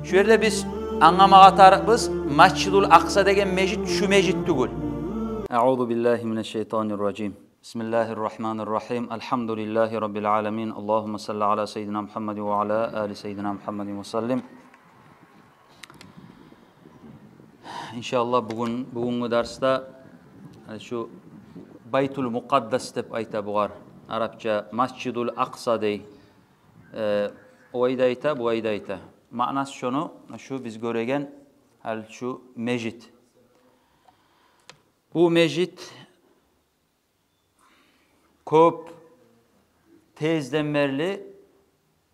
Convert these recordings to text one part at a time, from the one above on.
Şu yerde biz anlamağa tarıqız, Masjidul Aqsa degen mecid şu mecid tugul. Euzu billahi mineşşeytanirracim. Bismillahirrahmanirrahim. Elhamdülillahi rabbil alamin. Allahumme salli ala seyyidina Muhammed ve ala ali seyyidina Muhammedin ve sallim. İnşallah bugünkü derste şu Baytul Muqaddas dep ayta bugar. Arapça Masjidul Aqsa dey. O ayda ayta, bu ayda ayta. Manası şunu, şu biz göregen şu mecid. Bu mecid köp tezden berli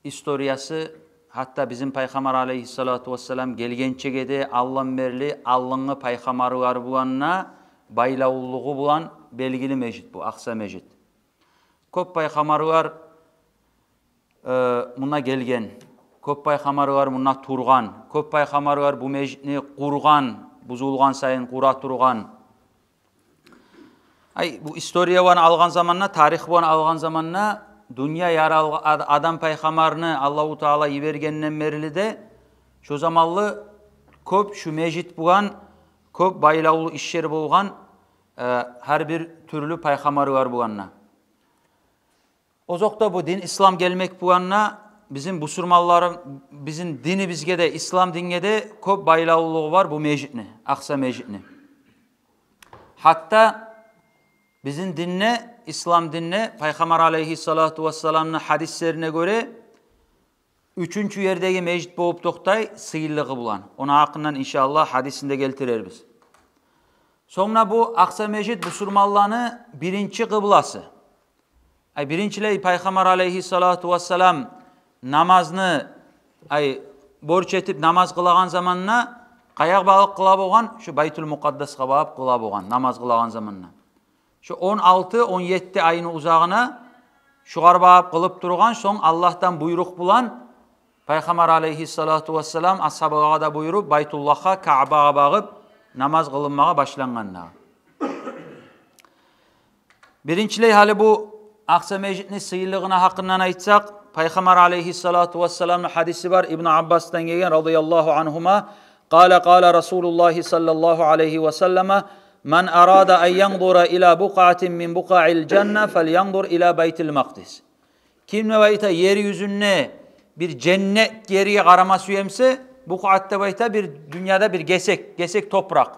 istoriyası, hatta bizim Peygamber aleyhissalatu vesselam gelgençe gede Allah'ın berli Allah'ın peygamberı var bulanna baylaulluğu bulan belgili mecid bu Aqsa mecid. Köp peygamberı var buna gelgen. Köp peygamberı var buna turgan. Köp peygamberı var bu mecidni kurgan, buzulgan sayın kura turgan. Bu istoriya van algan zamanna, tarih van algan zamanna dünya yaral adam peygamberini Allahu Teala yibergenden berili de şu zamanlı köp şu mecid bulan, köp baylaulu işler bulgan her bir türlü peygamberi var bulanna. Ozokta bu din İslam gelmek bulanna bizim busurmallarım, bizim dini bizge de, İslam dinge de köp baylaulluğu var bu mecidni, Aqsa mecidni. Hatta bizim dinne, İslam dinne, Peygamber aleyhissalatu vesselam'ın hadislerine göre üçüncü yerdeki mecid boğup toktay sıyırlığı bulan. Ona hakkından inşallah hadisinde geltiririz. Sonra bu Aqsa mecid busurmallarını birinci kıblası. Birinciyle Peygamber aleyhissalatu vesselam namazını borç etip namaz kılagan zamanına kayak balık kıla boğan, şu Baytul Muqaddas'a bağıp kıla boğan, namaz kılagan zamanına. Şu 16-17 ayın uzağına şugar bağıp kılıp durgan, son Allah'tan buyruk bulan Peygamber aleyhissalatu vesselam ashabıға da buyurup Baytullah'a, Ka'ba'a bağıp namaz kılınmağa başlanganlar. Birinciyle hali bu Aqsa mecidni sıyırlığına hakkından aytsak, Peygamber aleyhissalatu vesselam'ın hadisi var. İbn Abbas'tan gelen radıyallahu anhuma Kale Resulullah sallallahu aleyhi ve selleme Men arada en yanzura ila buqatin min buqa'il cennet felyanzur ila Beytil Maqdis. Kim ne bayta yeryüzüne bir cennet yeriye karama süyemse buqatta bayta bir dünyada bir gesek toprak.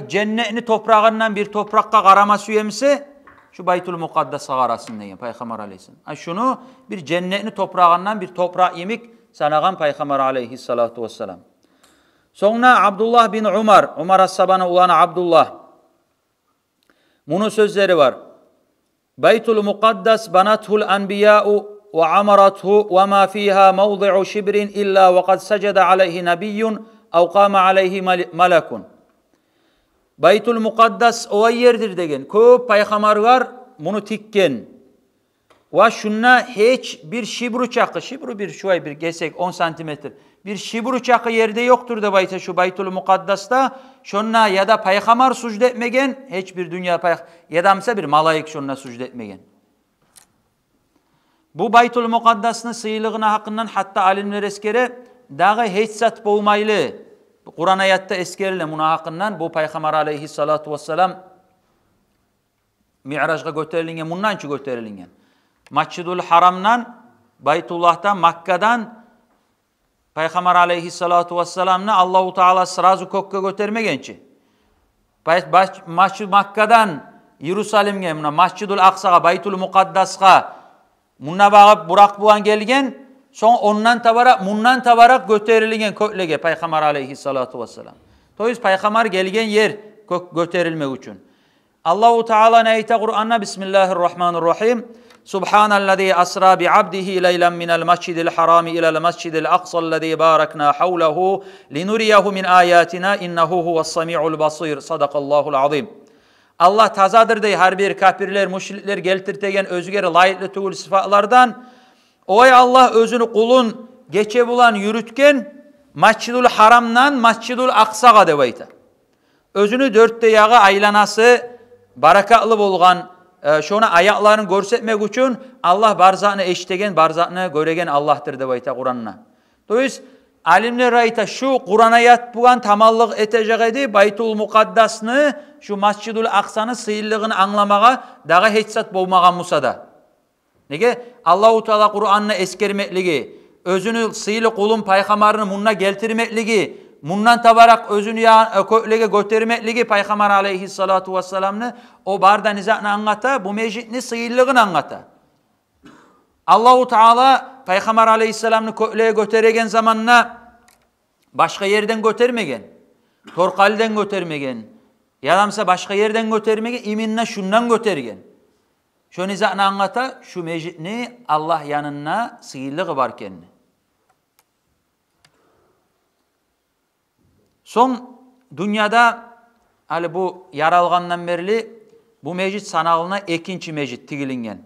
Cennetini toprağından bir toprakka karama süyemse şu Baytul Muqaddas'a karasın deyin Peygamber aleyhisselam. Şunu bir cennetini toprağından bir toprak yemek sanagan Peygamber aleyhissalatu vesselam. Sonra Abdullah bin Umar As-Sabana ulan Abdullah. Bunun sözleri var. Baytul Muqaddas banathul anbiya'u ve amarathu ve ma fiha mawdi'u şibrin illa ve kad secede aleyhi nebiyyun ev kâme aleyhi melekun. Baytul Muqaddas o yerdir degen. Köp peygamber var bunu tikken. Ve şunna hiç bir şibru çakı, şibru bir şuay bir gesek 10 santimetre. Bir şibru çakı yerde yoktur da bayta şu Baytul Muqaddas'ta. Şunna ya da peygamber sucd etmegen, hiçbir dünya ya da bir malayık şunna sucd etmegen. Bu Baytul Muqaddas'ın sıyılığına hakkından hatta alimler eskere dağı hiç sat bolmaylı. Kur'an ayette eskerilen buna hakkından bu Peygamber aleyhissalatu vesselam Mi'raj'a götürülingen, bundan ki götürülingen. Masjidul Haram'dan, Baytullah'tan, Makka'dan Peygamber aleyhissalatu vesselam'na Allahu Teala sırazı kokka götürmegençi. Makka'dan Yerusalim'e, Masjidul Aqsa'ga, Baytul Muqaddas'a bununla bağıp Burak buğan gelgen, son ondan tabarak götürülgen köklege Peygamber aleyhissalatu vesselam. Toyuz Peygamber gelgen yer götürülmek için. Allahu Teala neyte Kur'an'na Bismillahirrahmanirrahim. Subhanallezî asra bi'abdihi leylen minel mescidil harami ilel mescidil aqsallezî barakna havlehu linuriyehu min ayatina innehu huves-semi'ul basir. Sadakallahul azim. Allah tazadır dey her bir kafirler, müşrikler geltirtegen özgeri layıklı tuğul sıfatlardan. Oy Allah özünü kulun geçe bulan yürütken Masjidul Haram'dan Masjidul Aqsa'ga debayta. Özünü dörtte yağı aylanası barakatlı bolgan şuna ayaklarını görsetmek için Allah barzağını eşitegen, barzağını göregen Allah'tır debayta Kur'an'na. Dolayısıyla Alimler ayta şu Kur'an ayat bugan tamallık etecek edi Baytul Mukaddasını şu Masjidul Aqsa'nı sıyırlığını anlamağa dağı hetsat bolmagan Musa'da. Nege? Allahu Teala Kur'an'ını eskermekligi, özünü sıyırlı kulun paygamarını munna geltirmekligi, mundan tabarak özünü köklege götürmekligi Peygamber aleyhissalatu vesselam'ını o bardan izahını anlata, bu mecitni sıyırlığını anlata. Allahu Teala Peygamber aleyhisselam'ını köklege götüregen zamanına başka yerden götürmegen, Torkal'den götürmegen, yadamsa başka yerden götürmegen, iminne şundan götürgen. Şunu izahını anlata, şu mecitni Allah yanına sıyırlığı var kendine. Son dünyada hali bu yaralgandan berli bu mecit sanalına ikinci mecit tigilingen.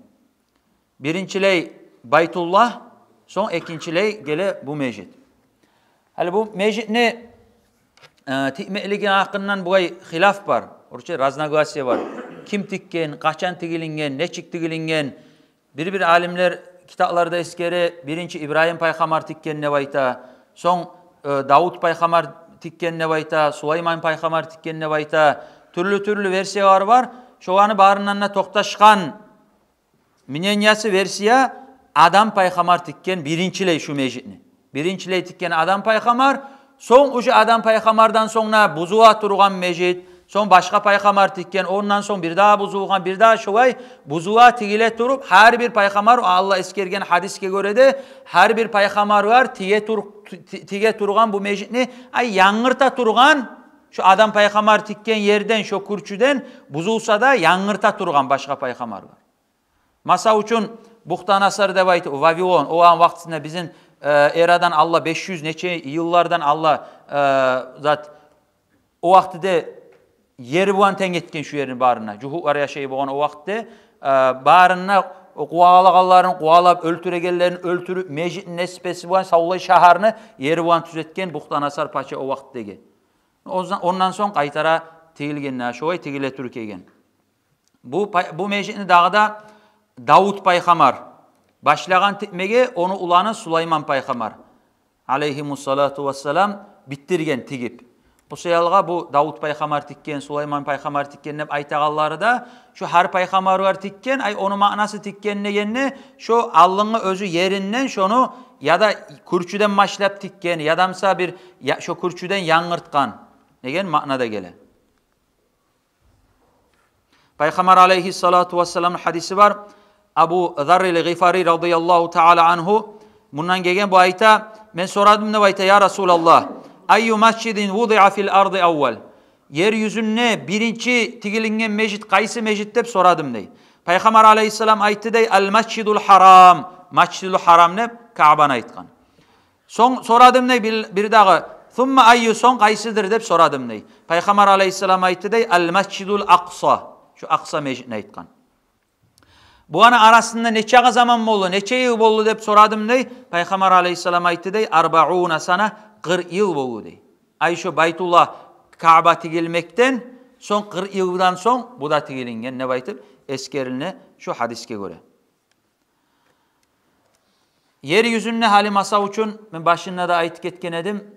Birinciley Baytullah, son ikinciley gele bu mecit. Hali bu mecit ne tikmeligin hakkından bu ay hilaf var. Orçay raznagasiye var. Kim tikken, kaçan tigilingen, neçik tigilingen. Bir alimler kitaplarda eskere birinci İbrahim Peygamber tikken ne bayta, son Davut Peygamber tikken ne bayta, Süleyman Peygamber tikken ne bayta, türlü versiyalar var. Şu anı barınanına toktaşkan minenyası versiya Adam Peygamber tikken birinciley şu mecitni. Birinciley tikken Adam Peygamber, son ucu Adam Peygamber'dan sonra buzuğa turgan mecit, son başka peygamber tikken, ondan son bir daha buzuğa, bir daha şuvay buzuğa tigile turup her bir peygamber Allah eskergen hadiske göre de her bir peygamber var tige turgan bu mecitni ay yangırta turgan şu Adam peygamber tikken yerden şu kurçüden buzulsa da yangırta turgan başka peygamber var. Masa üçün Buhtanasar debaytı Vavilon o an vaktinde bizim eradan Allah 500 neçe yıllardan Allah zat o vaktide yeri buan tengetken şu yerin barına. Cuhuklar yaşayı buan o vakitte barına kuvalağalların, kuvalab öldüregenlerin öldürüp mecit nespesi buan savulay şaharını yeri buan tüzetken Buhtanasar paça o vakitteki. Ondan son kaytara tigilgen şovay tigile Türkiye'gen. Bu mecitini dağda Davut Peygamber başlayan tikmege onu ulanı Süleyman Peygamber aleyhimussalatu vesselam bittirgen tigip. Bu sayalga bu Davut Peygamber tikken, Süleyman Peygamber tikken hep aytağalları da şu her peygamber var tikken, ay onu manası tikken ne genne şu Allah'ın özü yerinden şunu ya da kurçüden maşlap tikken ya damsa bir şu kurçüden yangırtkan negen manada gele. Peygamber aleyhissalatu vesselam hadisi var. Abu Zarril Gifari radıyallahu ta'ala anhu bundan gelen bu ayta ben soradım ne bu ayta ya Resulallah ayyu mescidin vudi'a fil ardı evvel yeryüzünne birinci tigilingen mecit kaysı mecit dep soradım dey. Peygamber aleyhisselam aytı dey el mescidul haram mescidul haram ne Ka'ba'na aytkan. Son soradım dey bir dağı thumma ayyu son kaysıdır dep soradım dey. Peygamber aleyhisselam aytı dey el mescidul aqsa şu aqsa mecitine aytkan. Bu ana arasında neçe zaman bollu, neçe yıl bollu dep soradım dey. Peygamber aleyhisselam aytı dey 40 sana 40 yıl bollu dey. Ay şu Baytullah Kaaba tigilmekten son 40 yıldan son bu da tigilingen ne baytıp eskerine şu hadiske göre. Yeryüzünde hali masa üçün ben başında da ayet ketken edim.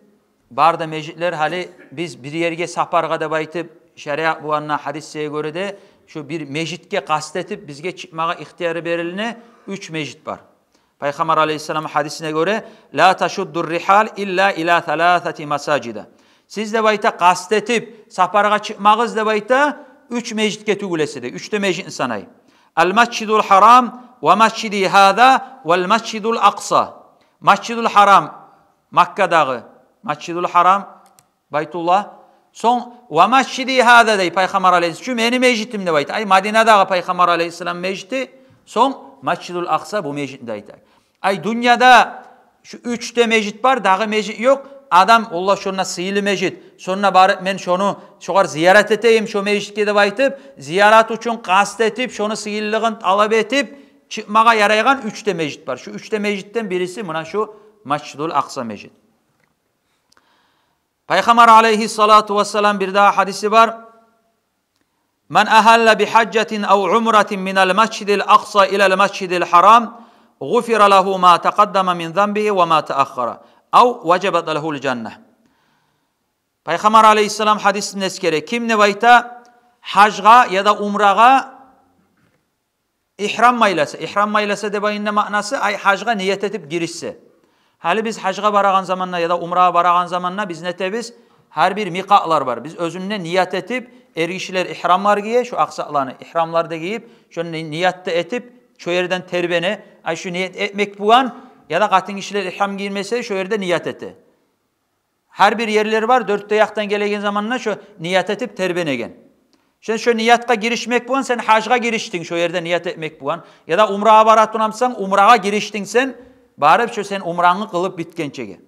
Barda mecitler hali biz bir yerge saparga da baytıp şeriat bu anna hadiseye göre de şu bir mecitke kastetip bizge çıkmağa ihtiyarı veriline 3 mecit var. Peygamber aleyhisselam hadisine göre la taşuddur rihal illa ila thalathati masacida. Siz de bayta kastetip saparga çıkmağız da bayta 3 mecitke tügülesi de 3 de mecit sanay. El mescidul haram ve mescidi hâzâ vel mescidul aqsa. Mescidul haram Makka'dağı Mescidul haram Baytullah son ve mescidi hâzâ dey Peygamber aleyhisselam. Şu meni mecittim de bayta. Ay Madine'dağı Peygamber aleyhisselam meciti son Mescidul Aqsa bu mecit deydi. Ay dünyada şu 3 de mecit var, dağı mecit yok. Adam Allah şuna sıyılı mecit. Sonra bari men şunu şoğar ziyaret eteyim şu mecitke de baytıp ziyaret üçün kast etip şunu sıyıllığın talep etip çıkmağa yarayan 3 de mecit var. Şu 3 de mecitten birisi mına şu Mescidul Aqsa mecit. Peygamber aleyhissalatu vesselam bir daha hadisi var. Men ahalla bi haccetin ev umretin minel mescidil aqsa ilel mescidil haram gufira lehu ma taqaddama min zanbihi ve ma taakhara. Av vecebat lehul cennet. Peygamber aleyhisselam hadisinde eskere kim ne bayta hacga ya da umraga ihram maylasa. İhram maylasa de bayın ne manası? Ay hacga niyet edip girişse. Hali biz hacga baragan zamanla ya da umraga baragan zamanla biz ne tebiz? Her bir miqatlar var. Biz özünne niyet etip erişiler ihramlar giye şu aksaklarını ihramlarda giyip şöyle niyette etip şu yerden terbene ay şu niyet etmek buan ya da katın kişiler ihram giyilmese şu yerde niyet eti. Her bir yerleri var. Dörtte yaktan gelegen zamanla şu niyet etip terbenegen. Şimdi şu niyatka girişmek buan sen hacga giriştin şu yerde niyet etmek buan ya da umrağa baratunamsan umrağa giriştin sen barıp şu sen umranı kılıp bitkençege.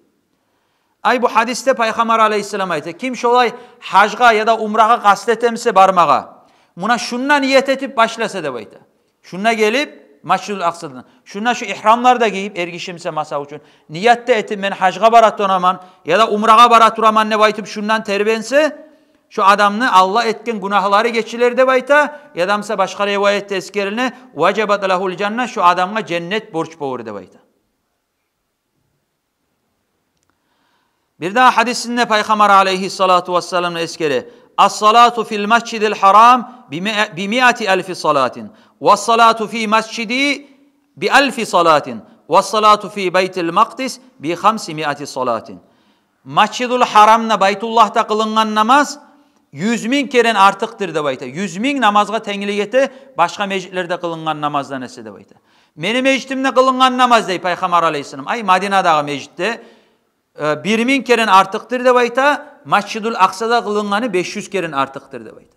Ay bu hadiste Peygamber aleyhisselam ayeti. Kim şolay hacga ya da umrağa kastetemse barmağa. Buna şunla niyet etip başlasa da bayta. Şunla gelip Mescid-ül Aksa'dan. Şunla şu ihramlar da giyip ergişimse masa uçun. Niyette etip ben hacga baratunaman ya da umrağa baraturaman ne baytıp şundan terbense şu adamını Allah etken günahları geçilir de bayta. Yadamsa başka rivayette eskerine vecebat lehul cennet şu adamga cennet borç boğur de bayta. Bir daha hadisinde Peygamber aleyhissalatu vesselam'ın eskeri. As-salatu fil mescidil haram bi mi'ati elfi salatin. Ve's-salatu fi mescidi bi elfi salatin. Ve's-salatu fi beytil makdis bi 500 salatin. Mescidul haramna Beytullah'ta kılıngan namaz 100.000 keren artıktır da bayta. 100.000 namazga tengligete başka meclitlerde kılıngan namazdan ese de bayta. Meni meclitimde kılıngan namaz dey Peygamber aleyhisselam. Ay Madina'daki meclitte 1.000 keren artıktır da bayta. Mescid-ül Aksa'da kılınganı 500 keren artıktır da bayta.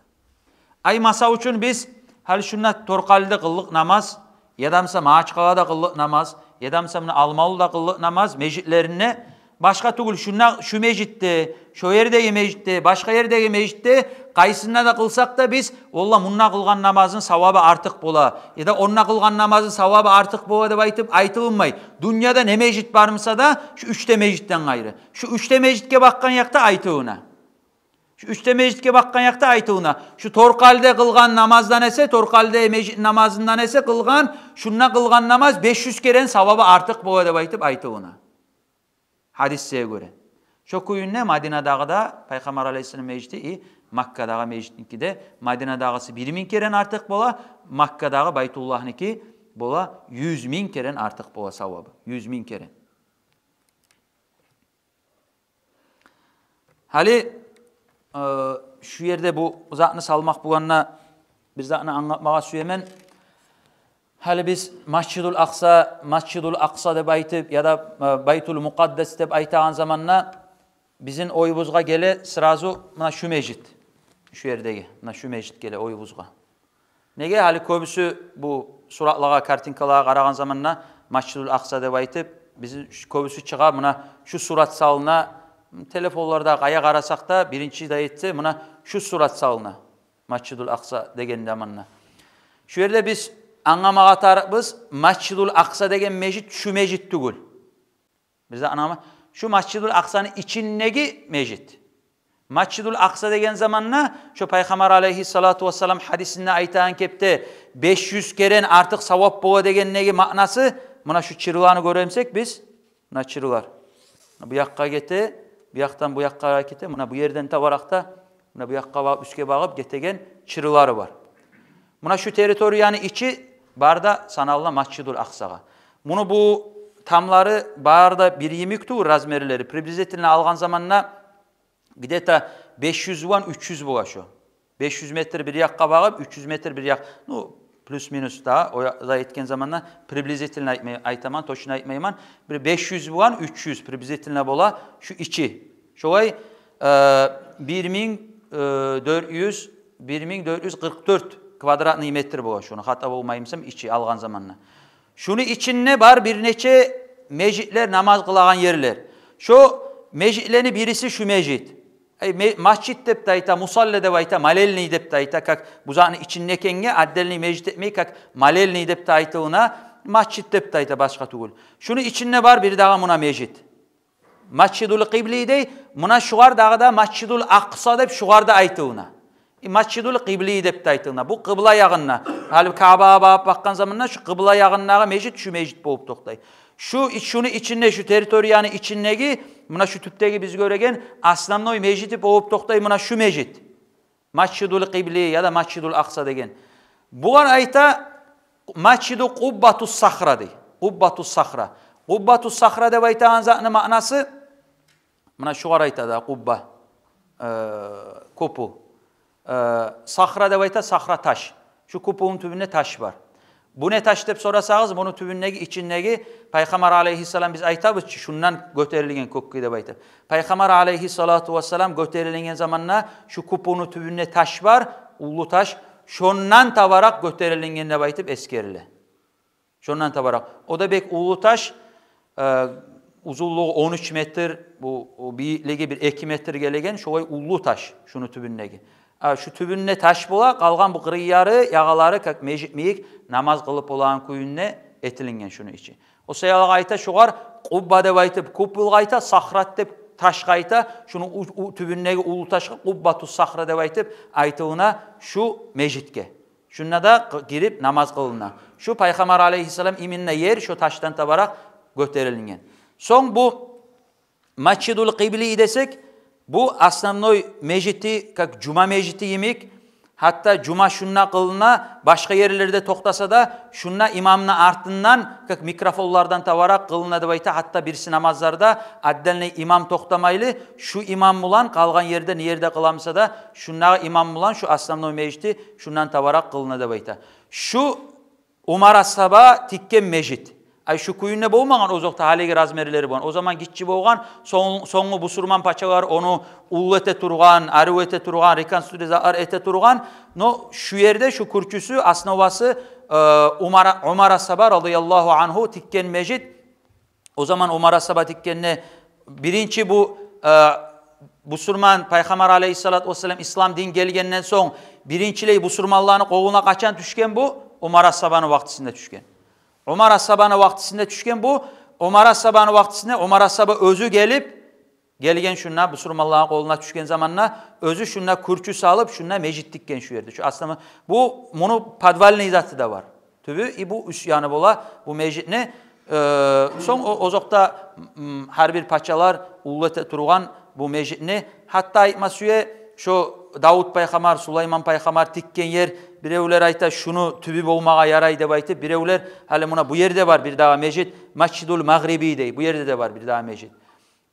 Ay masa için biz hal şunna Torkal'da kıllık namaz, yadamsa Maaçkala'da kıllık namaz, yadamsa Almalı'da kıllık namaz meclitlerine başka tugul şunna şu meclitte, şu yerdeki meclitte, başka yerdeki meclitte kaysında da kılsak da biz valla munna kılgan namazın savabı artık bola ya da onna kılgan namazın savabı artık bola da aytıp aytılmay. Dünyada ne meclit varmasa da şu 3'te meclitten gayrı. Şu 3'te meclitke bakkan yakta aytığına. Şu 3'te meclitke bakkan yakta aytığına. Şu Torkal'de kılgan namazdan ese, Torkal'de meclit namazından ese kılgan, şunna kılgan namaz 500 keren savabı artık bola da aytıp aytığına. Hadiseye göre. Şu kuyunne Madina'dağı da Peygamber aleyhisselam mecliti Makka'dağı meclitinki de Madina'dağısı 1.000 keren artık bola, Makka'dağı Beytullah'niki bola 100.000 keren artık bola savabı. 100.000 keren. Hali şu yerde bu zatını salmak buğanına bir zatını anlatmağa süyemen hali biz Mescid-ül Aksa, Mescid-ül Aksa deb aytıp ya da Beytul Mukaddes deb aytağan zamanla bizim oyubuzga gele sırazu mına şu mecid. Şu yerdeki, mına şu mecid gele oyubuzga. Nege hali köbüsü bu suratlağa, kartinkalığa qaragan zamanla Mescid-ül Aksa deb aytıp bizim köbüsü çığa mına şu surat salına telefonlarda aya qarasak da birinci de etse mına şu surat salına Mescid-ül Aksa degen zamanla. Şu yerde biz anlamağa tarıqbız Mescid-ül Aksa degen mecid şu mecid tugul. Bizde anlama şu Mescid-ül Aksa'nın içindeki mecid. Mescid-ül Aksa degen zamanla şu Peygamber aleyhissalatu vesselam hadisinde aytağın kepte 500 keren artık savap boğa degen negi manası buna şu çırılarını göremsek biz buna çırılar. Bu yakka gete, bu yaktan bu yakka gete, buna bu yerden tavarakta buna bu yakka üske bağıp getegen çırıları var. Buna şu teritoriyanın içi barda sanalına Mescid-ül Aksa'ga. Bunu bu tamları barda bir yemiktu razmerileri priblizetini algan zamanla gideta 500 van 300 boğa şu. 500 metre bir yakka bağıp 300 metre bir yak. No plus minus da o da etken zamanla priblizetini aytaman toşuna aytmayman. Bir 500 van 300 priblizetini bola şu içi. Şoy 1444 kvadrat metre boğa şunu. Hatta olmayımsam içi algan zamanla. Şunu içinde var bir neçe mecitler namaz kılagan yerler. Şu mecitlerini birisi şu mecit. Masjid dep dayta, musalle de vayta, malelni dep dayta kak buzağını içinde kenge addelni mecit etmeyi kak malelni dep dayta ona masjid dep dayta başka tugul. Şunu içinde var bir daha muna mecit. Mescid-ül Kibli dey, muna şuar dağda Mescid-ül Aksa dep şuarda aytı ona. Mescid-ül Kibli dep daytığına. Bu kıbla yağınna. Halbuki Kabe'ye bakkan zamanla şu kıbla yağınnağa mecit şu mecit boğup toktay. Şunu içinde, şu teritoriyanı içindeki, buna şu tüpteki biz göregen aslamnoy mecidi boğup toktay buna şu mecid. Masjidul Qibli ya da Masjidul Aqsa degen. Bular ayta Masjidu Qubbatus Sahra dey. Qubbatus Sahra. Qubbatus Sahra deb aytağın zatının manası buna şu ayta da qubba. Kopu. Sahra deb ayta sahra taş. Şu kopuğun tübünde taş var. Bu ne taş deb sorasağız, bunun tübündeki içindeki Peygamber aleyhisselam biz aytabız ki şundan göterilgen kokku deb aytır. Peygamber aleyhissalatu vesselam göterilgen zamanla şu kopuğun tübünde taş var, ulu taş. Şondan tabarak göterilgen deb aytıp eskerile. Şondan tabarak. O da bek ulu taş, uzunluğu 13 metre, bu birligi bir 2 metre gelegen şoy ulu taş şunu tübündeki. Şu tübünne taş bola, kalgan bu kırıyarı, yağaları kak mecid meyik namaz kılıp olan kuyunne etilingen şunu içi. O sayalık ayta şuar, qubba deb aytıp, kupul ayta, sahrat deb taş ayta, şunu tübünneki ulu taşqa qubbatus sahra deb aytıp, aytığına şu mecitke. Şuna da girip namaz kılına. Şu Peygamber aleyhisselam iminne yer, şu taştan tabarak göterilingen. Son bu Masjidul Qibli desek, bu aslannoy meciti, kak cuma meciti yemek, hatta cuma şunna kılına başka yerlerde toktasa da şunna imamına artından kak mikrofonlardan tavarak kılına da bayta, hatta birisi namazlarda addelne imam toktamaylı şu imam bulan kalgan yerde niyerde kılamsa da şunna imam bulan şu aslannoy meciti şundan tavarak kılına da bayta. Şu Umar As-Saba tikken mecit. Ay şu kuyunne boğmagan ozokta halegi razmerileri boğan. O zaman gitçi boğan, sonu busurman paçalar onu ulu ete turgan, arı ete turgan, rekonstrüzar ete turgan. No şu yerde şu kurçüsü asnovası Umar As-Saba radıyallahu anhu tikken mecid. O zaman Umar As-Saba tikkenine birinci bu busurman Peygamber aleyhissalatü vesselam İslam din gelgenden son birincileyi busurmanlarını koluna kaçan düşken bu Umar As-Saba'nın vaktisinde düşken. Umar As-Saba'nın vaktisinde düşken bu. Umar As-Saba'nın vaktisinde Umar As-Saba özü gelgen şunla busurmanların koluna düşken zamanla özü şunla kurçu salıp şunla mecid dikken şu yerde. Şu aslında bunu padvalne izatı da var. Tübü bu üsyanı bola bu mecid ne? Son ozokta her bir paçalar ullete turgan bu mecid ne? Hatta itmasüye şu Davud Peygamber, Süleyman Peygamber tikken yer birevler ayta şunu tübü olmağa yaray deb aytıp birevler hali buna bu yerde var bir daha mecid Masjidul Magribi dey. Bu yerde de var bir daha mecid.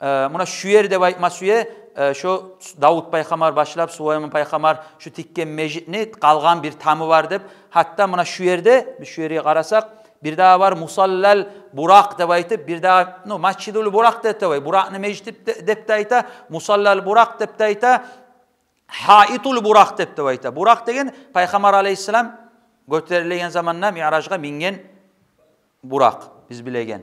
Buna şu yerde aytmasüye şu Davud Peygamber başlap Süleyman Peygamber şu tikken mecid ne kalgan bir tamı var deb. Hatta buna şu yerde biz şu yere qarasak bir daha var Musallal Burak deb aytıp bir daha Masjidul Burak deb aytay. Burak'ni mecid deb ayta, Musallal Burak deb ayta. Haitul Burak deb ayta. Burak degen Peygamber aleyhisselam göterilgen zamanla Mi'rajga mingen Burak biz bilegen.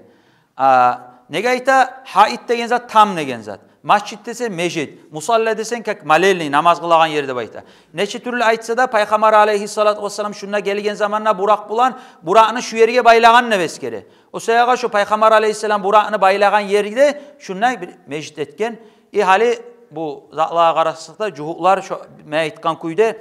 Nege ayta hait degen zat tam degen zat. Masjid desen mecid, musalla desen kak malelni namaz kılagan yer deb ayta. Neçe türlü aytsa da Peygamber aleyhissalatü vesselam şuna gelgen zamanla Burak bulan Burak'ını şu yerge baylagan ne beskere. O sayaga şu Peygamber aleyhisselam Burak'ını baylagan yerde şuna bir mecid etken. Hali bu zatlığa qarasıqda cuhuklar şu məyitqan kuyda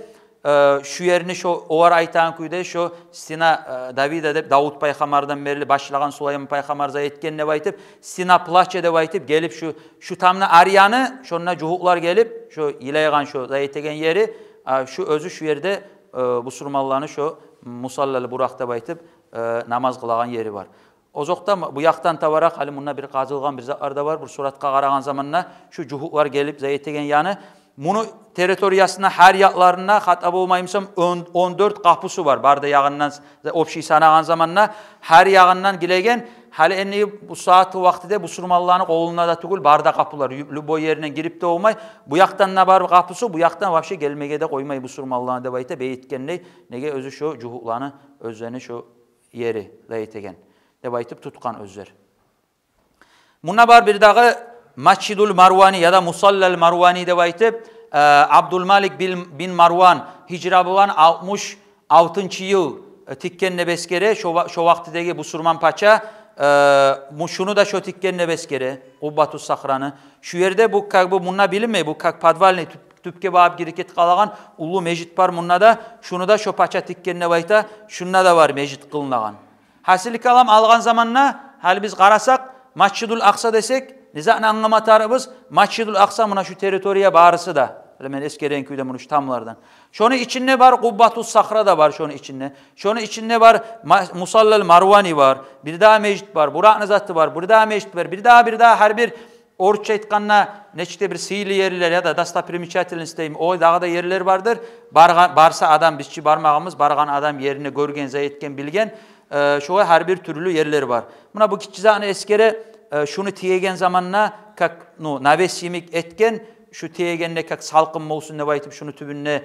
şu yerini şu ovar aytan kuyda şu Sina David edip Davud Peygamberden beri başlagan Süleyman Peygamber zayetken ne baytıp Sina Plaçe de baytıp gelip şu tamna Aryanı şonna cuhuklar gelip şu ilaygan şu zayetegen yeri şu özü şu yerde bu surmallarını şu Musallalı Burak'ta baytıp namaz kılagan yeri var. O zokta bu yaktan tavarak hali bununla bir kazılgan bir zatlar da var. Bu suratqa qaragan zamanla şu cuhuklar gelip zayetegen yanı. Bunu teritoriyasına her yaklarına hatta olmayımsam 14 kapısı var. Barda yağından opşi sanagan zamanla her yağından gilegen hali enni bu saati vaktide bu surmallarını koluna da tugul barda kapılar. Lubo yerine girip de olmay. Bu yaktan ne var kapısı bu yaktan vapşi gelmege de koymay bu surmallarını da bayta beyitkenley. Nege özü şu cuhuklarını özlerini şu yeri zayetegen. Deb aytıp tutkan özler. Buna var bir dağı Masjidul Marwani ya da Musallal Marwani deb aytıp Abdülmalik bin Marwan hicra bulan 66. yıl tikkenne beskere şu vaktideki bu surman paça şunu da şu tikkenne beskere Qubbatus Sahra'nı şu yerde bu bununla bilinmey bu padvalni tüpke bağıp giriket kalagan ulu mecid var bununla da şunu da şu paça tikkenne bayta şununla da var mecid kılınagan. Hasilik alam algan zamanla hali biz qarasak Masjidul Aqsa desek, nizani anlamatarımız Masjidul Aqsa mına şu teritoriya barısı da. Men eskeren köyde bunu şu tamlardan. Şonu içinde var Kubbatus Sahra da var şonu içinde. Şonu içinde var Musallal Marvani var. Bir daha mecid var. Burak Nizatı var. Bir daha mecid var. Bir daha her bir Orçça aytkanna neçte bir sihirli yerler ya da Dostoprimечательность isteyim. O dağda yerler vardır. Barsa adam bizçi barmağımız bargan adam yerini görgen, zayetken bilgen. Şoğa her bir türlü yerler var. Buna bu kiçizanı eskere şunu tiyegen zamanna kak navesimik etken şu tiyegenne kak salkın olsun ne baytıp şunu tübünne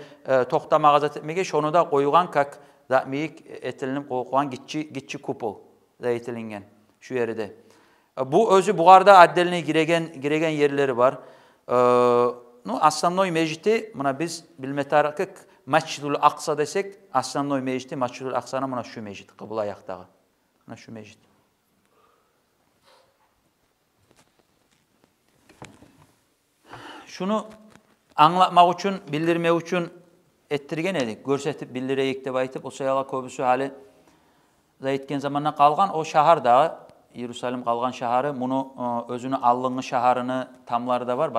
toxtama gazat etmege şonu da koyulan kak da miyik etilinip koyulan gitçi kupol da etilingen şu yerde. Bu özü buğarda addeline giregen yerleri var. Aslannoy mecidi buna biz bilmetarakık Masjidul Aqsa desek Aslannoy mecidi Masjidul Aqsa'na buna şu mecid kıbıl ayaktağı. Buna şu mecid. Şunu anlatmak için, bildirmek için ettirgen edik. Görsetip bildireyik de baytıp o sayala köbüsü hali zayitken zamanına kalgan o şahar dağı Yerusalim kalgan şaharı, bunu özünü allığını şaharını tamları da var.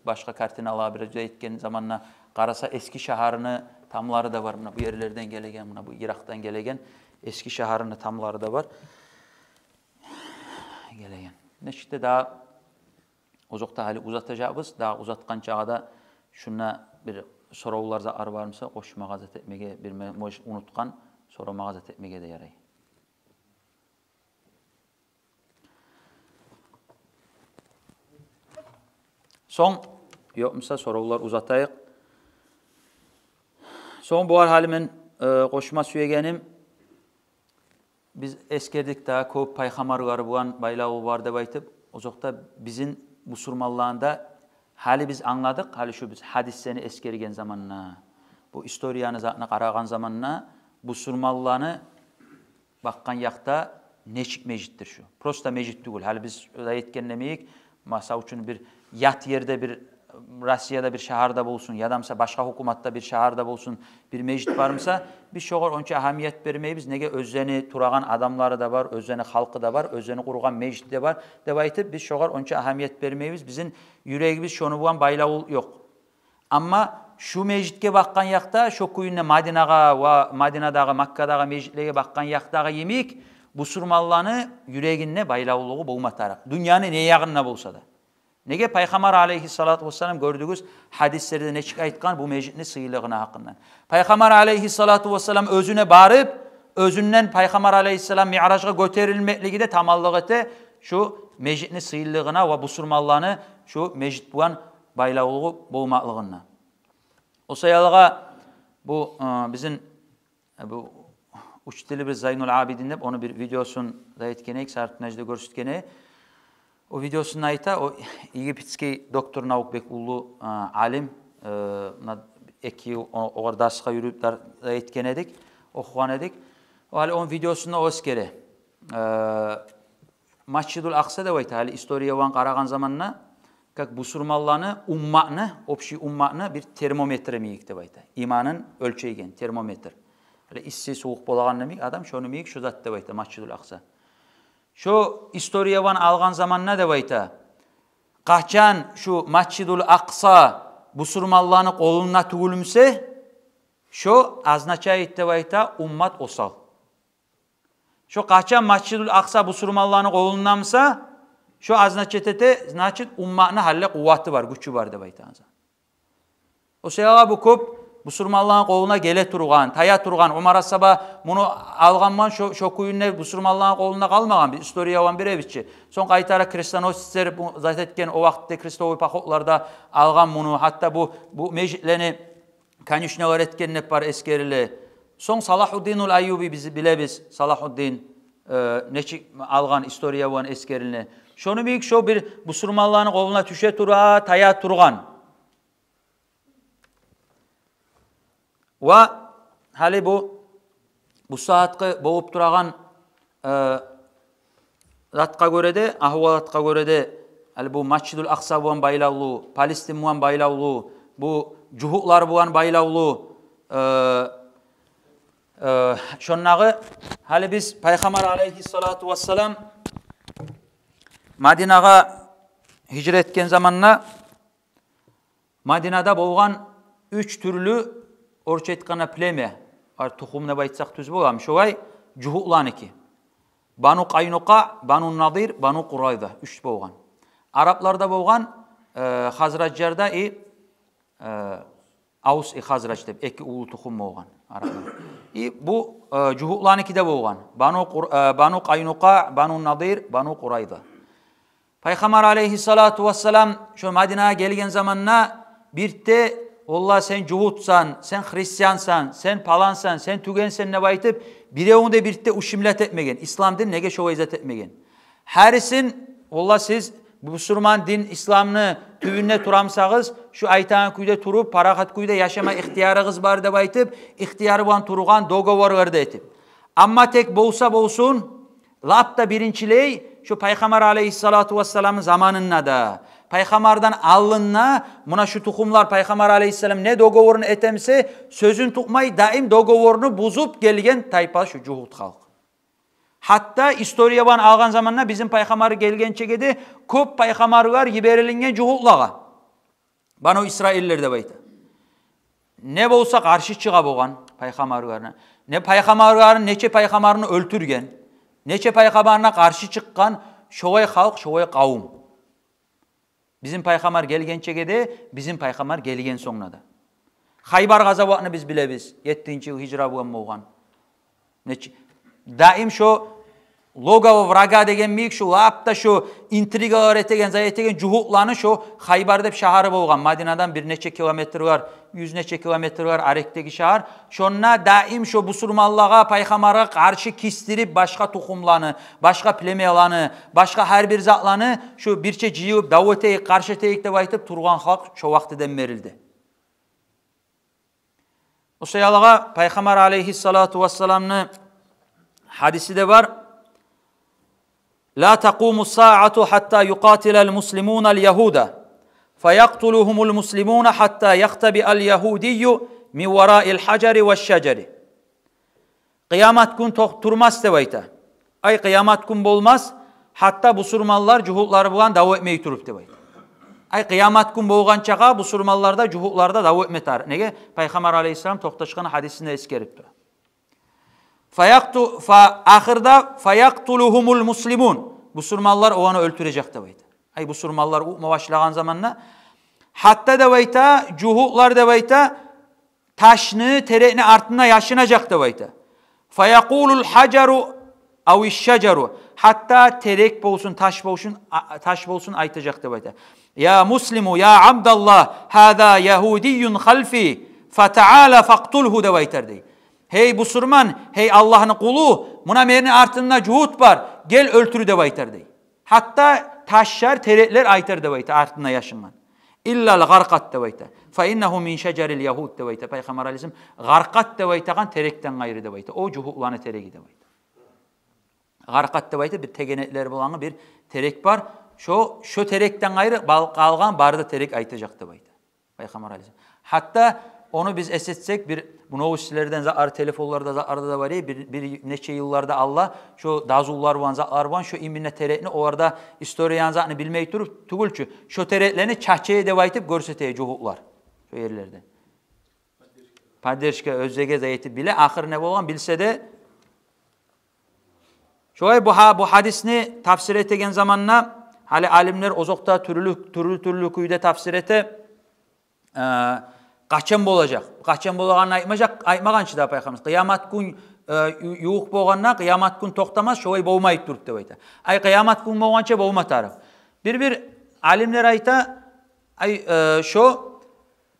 Başka kartini alabilir. Etken zamanla qarasa eski şaharını tamları da var. Bu yerlerden gelegen, bu Irak'tan gelegen eski şaharını tamları da var. Gelegen. Neşte daha uzakta hali uzatacağız. Daha uzatkan çağda şuna bir sorularza ar varmasa koşma gazet etmege bir unutkan soruma gazet etmege de yaray. Son, yoksa sorular uzatayıq. Son bu halimin koşma süyegenim, biz eskerdik daha köp payxamarları bulan baylağı var deb aytıp, uzakta bizim musulmanlığında hali biz anladık, hali şu biz hadislerini eskergen zamanına, bu istoriyanı zatına qaragan zamanına, musulmanlığını bakkan yakta neçik mecittir şu. Prosta mecit değil, hali biz ayetkenlemeyik, masa üçün bir yat yerde bir Rusya'da bir şaharda bulsun, yadamsa başka hukumatta bir şaharda bulsun, bir mecid varmsa biz şoğur onca ahamiyet vermeyiz. Nege özleni turagan adamları da var, özleni halkı da var, özleni kurugan mecid de var. Debaytıp biz şoğur onca ahamiyet vermeyiz. Bizim yüreğimiz şonu bulan baylağı yok. Ama şu mecitke bakkan yakta, şu kuyunne Madinaga ve Madina'dağı, Makka'dağı mecitliğe bakkan yaktağı yemik, bu surmallanı yüreğinne baylağılığı bulmatarak. Dünyanın ne yağınına bulsa da. Nege Peygamber aleyhissalatu vesselam gördüğünüz hadislerde neçik aytkan bu mecidni sığılığına hakkından. Peygamber aleyhissalatu vesselam özüne barıp, özünden Peygamber aleyhissalam mi'raçga göterilmekliği de tamallığı ete şu mecidni sığılığına ve bu surmallığını şu mecid bulan baylağılığı bulmaklığına. O sayalığa bu bizim bu uçtili bir Zaynul Abidin onu bir videosunu da etkenek, sartınajda görsütkene. O videosunu ayta, o Egiptski doktor Naukbek ulu alim, eki orada asıqa yürüyüp da etken edik, okuan edik. O hali onun videosunu o eskere. Masjidul Aqsa da ayta, hali istoriya olan qaragan zamanına, kak bu surmallarını, ummatını, opşi ummatını bir termometre miyik de ayta. İmanın ölçeygen, termometre. Hali issi soğuk bolağan nemik, adam şonu miyik şu zat da ayta, Masjidul Aqsa. Şu istoriyavan algan zamanına da bayta. Qaçan şu Masjidul Aqsa bu surmallarını koluna tugulmse, şu aznaça etti bayta ummat osal. Şu qaçan Masjidul Aqsa bu surmallarını kolunamsa, şu aznaça tete, значит ummatını halle kuvveti var, gücü var da bayta. O seyağa bu köp, bu surmalların koluna gele turgan, taya turgan, Umar Asaba bunu alganman şu kuyunne bu surmalların koluna kalmagan bir istoriya olan bir evitçi. Son kaytara Kristanosisler zat etken o vakitte Kristovi pakotlarda algan bunu, hatta bu mecitlerini kanüşneler etken ne var eskerili. Son Salahuddinul Ayyubi bizi bilebiz, Salahuddin neçik algan istoriya olan eskerilini. Şonu büyük şu bir bu surmalların koluna tüşe tura, taya turgan. Ve hali bu saatki boğup durağan zatqa göre de, ahvalatqa göre de hali bu Masjidul Aqsa bulan baylağlığı, Palestin bulan baylağlığı, bu cuhuklar bulan baylağlığı, şonnağı hali biz Peygamber aleyhissalatu vesselam Madinaga hicret etken zamanna Madinada bolgan 3 türlü orça aytkanda pleme, tuxumuna baytsak tüz bolam. Şoğay juhutlaniki. Banu Qaynuqa, Banu Nadir, Banu Qurayza 3 bolgan. Araplarda bolgan Hazrajlarda Aus Hazraj deb 2 ulu tuxum bolgan Araplar. Bu juhutlaniki de bolgan. Banu Qaynuqa, Banu Nadir, Banu Qurayza. Peygamber aleyhissalatu vesselam şu Madina'ya gelgen zamanna birte Allah sen juhutsan, sen Hristiyansan, sen palansan, sen tügensen ne baytıp birevinde birte uşimlet etmegen. İslam din nege şova izet etmegen. Herisin Allah siz bu Müslüman din İslam'ını tüvünne turamsağız şu aytan kuyda turup parahat kuyda yaşama ihtiyarınız var da baytıp ihtiyarı van turugan dogovorlarda etip. Ama tek bolsa bolsun lapta birinçiley şu Peygamber aleyhissalatu vesselam'ın zamanında da Peygamberden alınna buna şu tukumlar Peygamber aleyhisselam ne dogovorunu etemse sözün tutmayı daim dogovorunu bozup gelgen taypa şu cuhut halk. Hatta istoriya ban algan zamanla bizim Peygamber gelgen çekedi köp Peygamberler giberilingen cuhutlağa. Bana o İsraillerde bayta. Ne bolsa karşı çığa boğan Peygamberlerine. Ne Peygamberlerin neçe Peygamberini öldürgen. Neçe Peygamberine karşı çıkkan şovay halk, şovay kavum. Bizim Peygamber gelgen çekede, bizim Peygamber gelgen sonuna da. Haybar gazavağını biz bilebiz. 7. yıl hicra boğan. Daim şu loga vraga degen miyik şu lapta şu intriga öğretegen zayetegen cuhutlanı şu Haybar dep şaharı boğan. Madina'dan bir neçe kilometre var, 100 neçe kilometre var Arek'teki şahar. Şonna daim şu busurmallağa Peygamber'e karşı kistirip başka tukumlanı, başka plemeyalanı, başka her bir zatlanı şu birçe ciyip daveteyik, karşı teyik de baytıp turgan halk şu vaktiden verildi. O sayalağa Peygamber aleyhissalatu vesselam'ın hadisi de var. La taqumu sa'atu hatta yuqatilal muslimunal yahuda feyaqtuluhumul muslimuna hatta yaqtabi'al yahudiyyu min wara'il hacari veşşeceri. Kıyamet gün turmaz debayta. Ay kıyamet gün bolmaz hatta bu surmallar cuhutları bulan davu etmeyi turup debayta. Ay kıyamet gün bolgan çağa bu surmallarda cuhutlarda davu etmetar. Nege? Peygamber aleyhisselam toxtaşkan hadisinde eskerip dur. Ahırda fayaktuluhumul muslimun. Bu surmallar o anı öldürecek debayta. Ay bu surmallar uğma başlayan zamanla hatta debayta cuhutlar debayta taşını tereğini artına yaşınacak debayta. Fayakulul hacaru avişşeceru. Hatta terek bolsun taş bolsun aytacak debayta. Ya muslimu ya abdallah hada yahudiyyun halfi fataala faktulhu debaytar dey. Hey busurman, hey Allah'ın kulu, buna merini artında cuhut var, gel öldürü de baytar dey. Hatta taşlar, terekler aytar de baytar artında yaşından. İllal garqat de baytar. Fa innehu min şeceril yahud de baytar. Peygamber aleyhisselam garqat de baytar, terekten gayrı de baytar. O cuhutlanı tereki de baytar. Garqat de baytar bir tegenetler bulanı bir terek var. Şu terekten gayrı kalgan barda terek aytacak de baytar. Peygamber aleyhisselam. Hatta onu biz esetsek bir bunu o sizlerden zaar telefonlarda zaarda da var ya bir neçe yıllarda Allah şu dazullar van zaar van şu iminne terekni orada istoriyan zatını bilmeyi turup tugulçu şu tereklerini çahçeye devaytıp görseteye cuhutlar şu yerlerde. Padderşke özege zayeti bile ahir ne olan bilse de şöyle bu hadisini tafsir etegen zamanla hali alimler ozokta türlü kuyuda tafsir ete kaçan bolacak. Kaçan bolağanı aytmagançı da Peygamber. Kıyamet gün yuğuk boğanna kıyamet gün toxtamaz şoy boğmayıp durup de bayta. Ay kıyamet gün boğança boğma taraf. Bir alimler ayta şu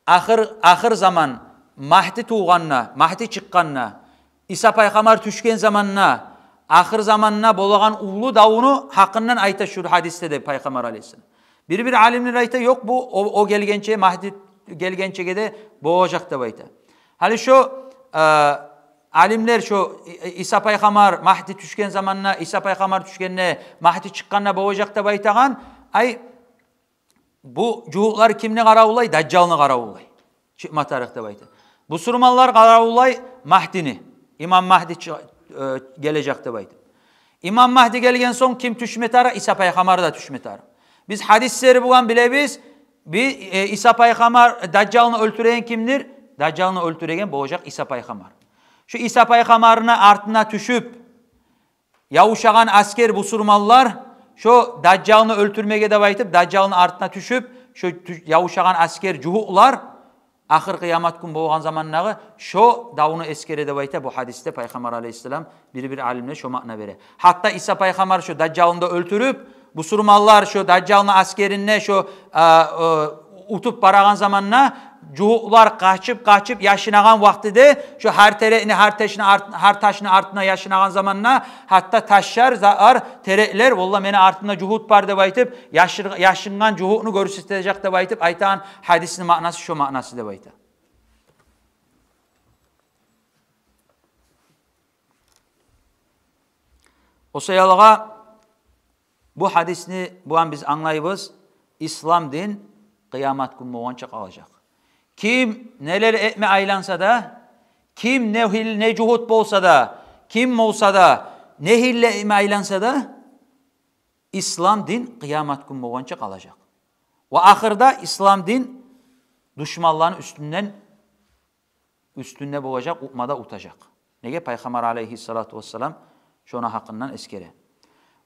ahir zaman Mahdi tuğanna, Mahdi çıkkanna, İsa Peygamber düşken zamanna, ahir zamanna bolağan ulu davunu hakkından ayta şu hadiste de Peygamber aleyhisselam. Bir alimler ayta yok bu o gelgençe Mahdi gelgençe de boğacak da bayta. Hali şu alimler şu İsa Peygamber Mahdi düşken zamanla İsa Peygamber düşkenine Mahdi çıkkanına boğacak da baytağan ay bu cuhutlar kimni qaravulay? Daccalını qaravulay. Çıkma tarihte bayta. Bu surmallar qaravulay Mahdi'ni. İmam Mahdi gelecek de bayta. İmam Mahdi gelgen son kim tüşmetara? İsa Peygamber da tüşmetara. Biz hadisleri bulan bilebiz. İsa Peygamber Daccal'ını öldüren kimdir? Daccal'ını öldüregen boğacak İsa Peygamber. Şu İsa Peygamber'ine artına tüşüp yavuşagan asker busurmallar şu Daccal'ını öldürmege de baytıp Daccal'ın artına tüşüp şu yavuşagan asker cuhuklar ahir kıyamet gün boğan zamanları şu davunu eskere de bayta bu hadiste Peygamber aleyhisselam bir alimle şu makna vere. Hatta İsa Peygamber şu Daccal'ını da öldürüp busurmallar şu Daccal'ın askerine şu utup baragan zamanına cuhuklar kaçıp yaşınagan vaktide şu her taşını artına yaşınagan zamanına hatta taşlar zar terekler valla meni artında cuhut var da baytıp yaşıngan cuhukunu görüstürecek de baytıp aytan hadisinin manası şu manası da baytı. O sayalığa bu hadisini bu an biz anlayıbız. İslam din kıyamet günü boğança kalacak. Kim neler etme aylansa da, kim ne cuhut bolsa da, kim olsa da, ne hille etme aylansa da, İslam din kıyamet günü boğança kalacak. Ve ahırda İslam din düşmanların üstünde boğacak, utmada utacak. Nege Peygamber aleyhissalatu vesselam şuna hakkından eskere.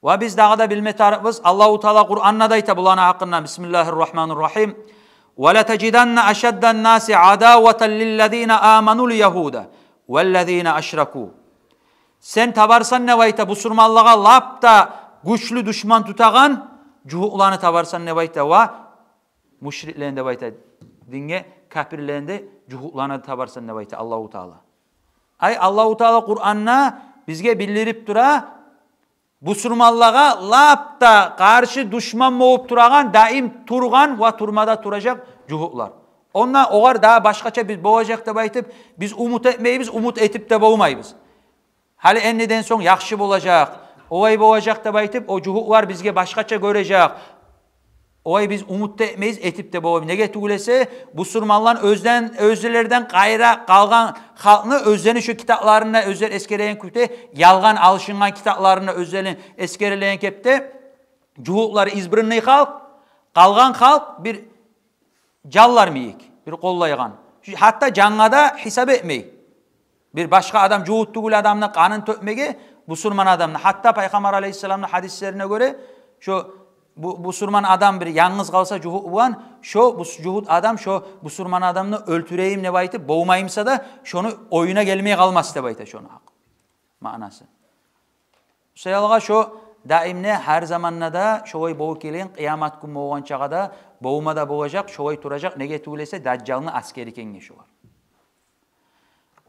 Ve biz dağda bilme tarifimiz Allah-u Teala Kur'an'da da bulana hakkından Bismillahirrahmanirrahim. وَلَتَجِدَنَّ أَشَدَّ النَّاسِ عَدَاوَةً لِلَّذ۪ينَ آمَنُوا الْيَهُودَ وَالَّذ۪ينَ أَشْرَكُوا. Sen tabarsan ne vayta bu surmallığa lapta güçlü düşman tutagan cuhuklarını tabarsan ne vayta ve müşriklerinde vayta dinge kafirlerinde cuhuklarını tabarsan ne vayta Allah-u Teala. Ay Allah-u Teala Kur'an'na bizge bildirip dura bu surmallığa lapta karşı düşman moğup duragan daim turgan ve turmada turacak cuhuklar. Onlar oğar daha başkaça biz boğacak da baytıp biz umut etmeyiz, umut etip de boğmayız. Hali enniden son yakşı olacak. Ovay boğacak da baytıp o cuhuklar bizge başkaça görecek. Ovay biz umut etmeyiz, etip de boğmayız. Nege tuğlese bu surmalların özlerden gayra kalgan halkını özlerini şu kitaplarına özel eskeleyen küte yalgan alışıngan kitaplarına özelin eskeleyen kepte cuhukları izbirinli halk kalgan halk bir callar mıyık bir kollaygan. Hatta cangada hesap etmeyi. Bir başka adam cuhut tuğul adamla kanın tökmege bu surman adamla. Hatta Peygamber aleyhisselamın hadislerine göre şu bu surman adam bir yalnız kalsa cuhut bulan bu cuhut adam bu surman adamını öldüreyim ne baytı boğmayımsa da şunu oyuna gelmeye kalmaz da baytı şunu hak. Manası. Sayalga şu daimne her zamanla da şoy boğu keleyin kıyamet günü boğan çağda boğmada boğacak şoy turacak nege tuğlese Daccal'ın askeri kengeşi var.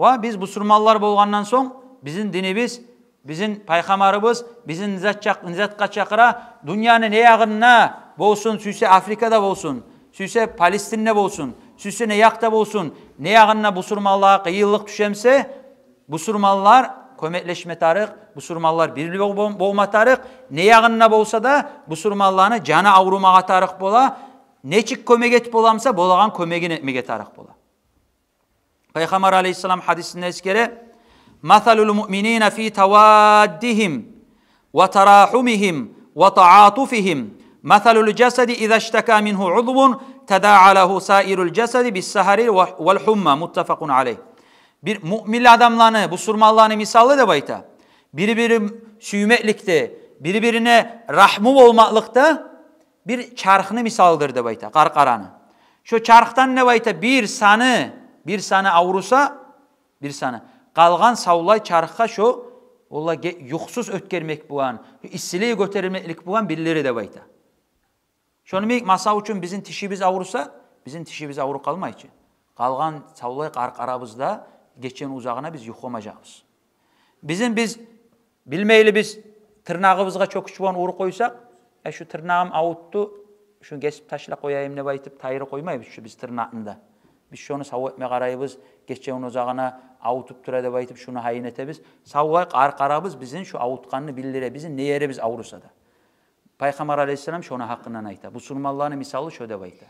Ve biz bu surmallar boğandan son bizim dinimiz bizim peygamberimiz bizim nizat çakıra dünyanın ne yağınına bolsun, süse Afrika'da bolsun, süse Palestin'de bolsun, süse ne yakta bolsun, ne yağınına bu surmallığa kıyılık düşemse bu surmallar kömekleşme tarık, bu surmallar birlik boğma tarık, ne yağınına bolsa da bu surmallarını canı avrumağa tarık bola, neçik kömek etip olamsa bolağan kömegin etmege tarık bola. Peygamber aleyhisselam hadisinde eskere مَثَلُ الْمُؤْمِنِينَ ف۪ي تَوَادِّهِمْ وَتَرَاحُمِهِمْ وَتَعَاطُفِهِمْ مَثَلُ الْجَسَدِ اِذَا اشْتَكَى مِنْهُ عُضْوٌ تَدَاعَى لَهُ سَائِرُ الْجَسَدِ بِالسَّهَرِ وَالْحُمَّةِ مُتَّفَقٌ عَلَيْهِ. Bir mümin adamlarını, bu surmallarını misallı da bayta. Biri süymeklikte, birbirine rahmu olmaklıkta bir çarkını misaldır da bayta, karkaranı. Şu çarktan ne bayta bir sanı avrusa, bir sanı. Kalgan savlay çarkka şu, ola yuksuz ötkermek buğan, isiliği götürmeklik buğan birileri de bayta. Şunu masa için bizim tişimiz avrusa, bizim tişimiz avru kalma için. Kalgan savlay karkarabızda geçen uzağına biz yuklamayacağız. Biz bilmeyli biz tırnağımızga çok küçük uğru koysak, şu tırnağım avuttu, şunu kesip taşla koyayım ne baytıp tayırı koymayız şu biz tırnağında. Biz şunu savu etme karayımız, geçen uzağına avutup durada baytıp şunu hayin etemiz. Savvay karkarabız bizim şu avutkanını bildire, bizim ne yere biz avrusa da. Peygamber aleyhisselam şunu hakkından ayta. Bu surmallarını misalı şöyle bayta.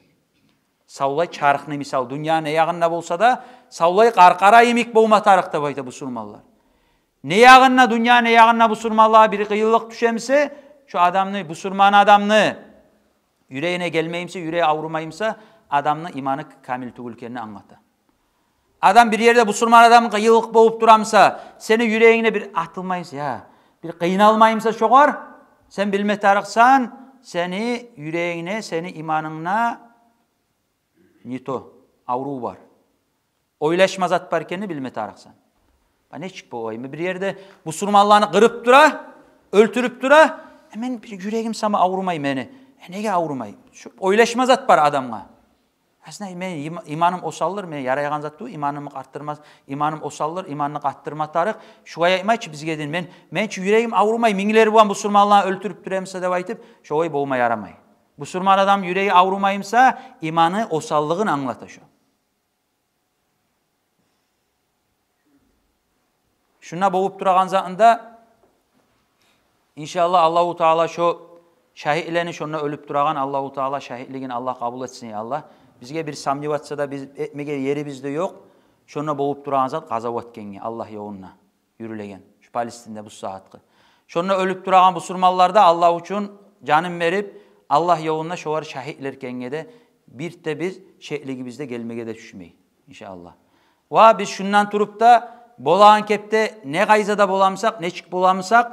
Savlay çarıkını misal, dünya ne yağında bolsa da savlay karkara yemek boğma tarıkta bayta bu surmallar. Ne yağınna dünya ne yağınna busurmanlığa bir kıyılık düşemse şu adamını busurman adamını yüreğine gelmeyimse yüreğe avrumayımsa adamın imanı kamil tugulkenini anlatı. Adam bir yerde busurman adam kıyılık boğup duramsa seni yüreğine bir atılmayımsa ya bir kıyınalmayımsa şoğar sen bilme tarıksan seni yüreğine seni imanına nito avru var. Oylaşmazat barkenini bilme tarıksan. Ne çık bu oyma bir yerde busurmanlığını kırıp dura, öldürüp dura, hemen bir yüreğim sana avrumayım beni. Nege avrumayım? Şu oylaşmazat var adamla. Aslında men imanım osalır, men yarayan zat bu, imanımı arttırmaz, imanım osalır, imanını arttırma tarık. Şuaya imaç bizge din men yüreğim avrumay, mingileri bu busurmanlığını öldürüp durayımsa da aytıp, şoy boğuma yaramay. Busurman adam yüreği avrumayımsa imanı osallığını anlata şu. Şuna boğup durağan zatında inşallah Allahu Teala şu şahitlerini şuna ölüp durağan Allahu Teala şahitliğini Allah kabul etsin ya Allah. Bizge bir samlivatsa da biz etmege yeri bizde yok. Şuna boğup durağan zat gazavat kengi Allah yoluna yürülegen. Şu Palestin'de bu saatki. Şuna ölüp durağan bu surmallarda Allah için canım verip Allah yoluna şovar şahitler kengede bir de biz şekligi bizde gelmege de düşmeyi inşallah. Va biz şundan turup da bolağan kepte ne gayzada bolamsak, ne çık bolamsak,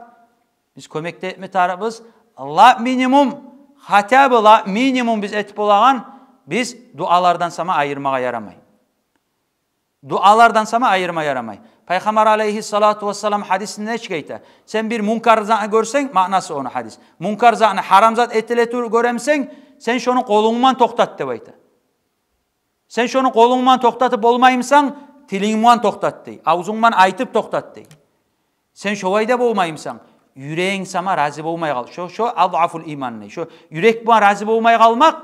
biz kömekte etme tarafız. Allah minimum, hatabı la minimum biz etip olağan, biz dualardan sama ayırmaya yaramay. Dualardan sama ayırmaya yaramay. Peygamber aleyhissalatu vesselam hadisinde ne çıkayta? Sen bir munkar zatını görsen, manası onu hadis. Munkar zatını haramzat etiletur göremsen, sen şunu kolunman toktat debayta. Sen şunu kolunman toktatıp olmayımsan, tilinman toktat dey. Ağzunman aytıp toktat dey. Sen şovayda bolmayımsan, yüreğin sama razı bolmay kal. Şu adaful iman ne? Şu yürek buna razı bolmay kalmak,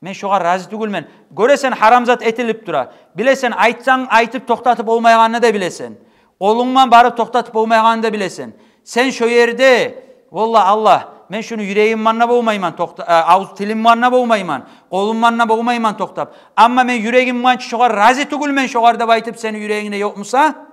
men şoğa razı tugulmen. Göresen haramzat etilip dura. Bilesen aytsan aytıp toktatıp olmayanını da bilesen. Kolunman barıp toktatıp olmayanını da bilesen. Sen şu yerde, vallahi Allah, men şunu yüreğim manna boğmayman, ağız tilim manna boğmayman, kolum manna boğmayman toktap. Ama men yüreğim mançı şoğa razı tugulmen şoğarda baytıp seni yüreğine yokmusa,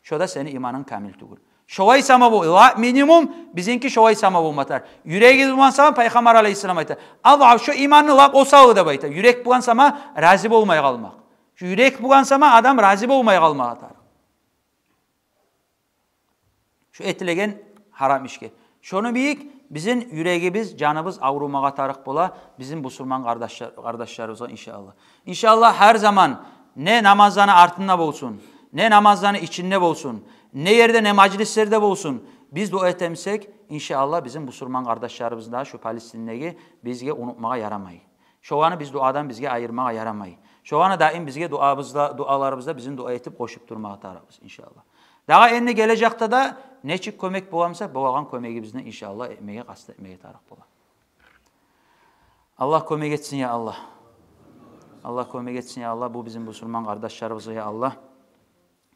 şoda seni imanın kamil tugul. Şovay sama bu. Minimum bizimki şovay sama bu matar. Yüreği bulan sama Peygamber aleyhisselam ayta. Allah şu imanını lap o sağı da bayta. Yürek bulan sama razı olmaya kalmak. Şu yürek bulan sama adam razı olmaya kalmak atar. Şu etilegen haram işke. Şunu büyük bizim yüreğimiz, canımız avrumağa tarık bola bizim Müslüman kardeşlerimize inşallah. İnşallah her zaman ne namazlarını artında bolsun, ne namazlarını içinde bolsun, ne yerde ne meclislerde bolsun. Biz dua etemsek inşallah bizim Müslüman kardeşlerimiz daha şu Palestin'deki bizge unutmaya yaramayı. Şu anı biz duadan bizge ayırmaya yaramayı. Şu anı daim bizge dualarımızda bizim dua etip koşup durmaya tarafız inşallah. Daha enli gelecekte de neçik kömek bulamsa boğan kömeği bizden inşallah etmeye kast etmeye taraf bola. Allah kömek etsin ya Allah. Allah kömek etsin ya Allah. Bu bizim Müslüman kardeşlerimiz ya Allah.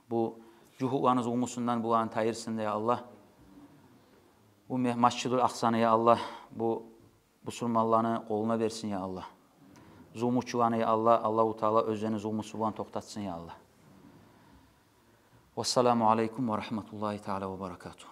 Bu cuhuğanız umusundan bu an tayırsın ya Allah. Bu Mescid-ül Aksa'nı ya Allah. Bu Müslümanlarını koluna versin ya Allah. Zulmçularını ya Allah. Allahu Teala özlerini zulmçularını toktatsın ya Allah. Vesselamu aleyküm ve rahmetullahi teala ve berekatuhu.